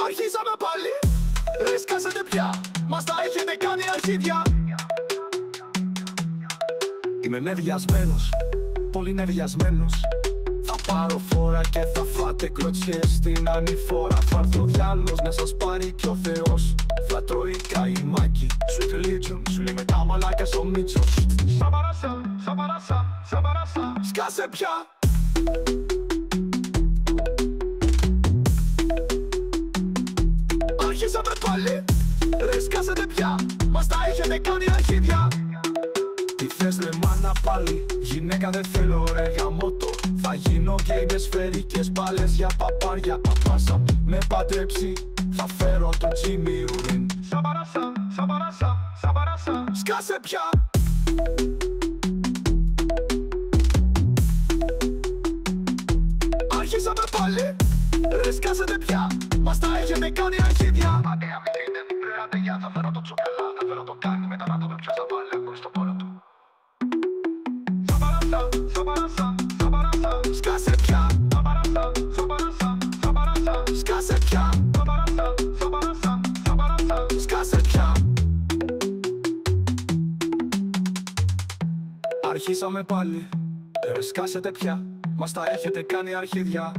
Αρχίσαμε πάλι, ρε σκάσατε πια, μας τα έχετε κάνει αρχίδια. Είμαι νευριασμένος, πολύ νευριασμένος. Θα πάρω φόρα και θα φάτε κλωτσιές στην ανηφόρα. Θα έρθει ο διάλος να σας πάρει κι ο Θεός. Θα τρώει καημάκι, sweet religion, σου λέει με τα μαλάκια στο μίτσο. Σαμπαράσα, σαμπαράσα, σαμπαράσα, σκάσε πια. Αρχίσαμε πάλι, ρε σκάσετε πια, μας τα έχετε κάνει αρχίδια. Τι θες ρε μάνα πάλι, γυναίκα δεν θέλω ρε γαμώτο. Θα γίνω και με σφαιρικές μπάλες για παπάρια. Παπάσα με παντρέψει, θα φέρω τον Jimmy Ουριν. Σαμπαράσα, σαμπαράσα, σαμπαράσα, σκάσε πια. Αρχίσαμε πάλι, ρε σκάσετε πια, μας τα έχετε κάνει αρχίδια. Αντέα μη δείτε, ρε αντεγιά, θα φέρω το τσουκαλά. Θα φέρω το κάνει μετά να το με πιάσα πάλι στο πόλο του. Σαμπαράσα, σαμπαράσα, σαμπαράσα, σκάσε πια. Σαμπαράσα, σαμπαράσα, σαμπαράσα, σκάσε πια. Σαμπαράσα, σαμπαράσα, σαμπαράσα, σκάσε πια. Αρχίσαμε πάλι, ρε σκάσετε πια, μας τα έχετε κάνει αρχίδια.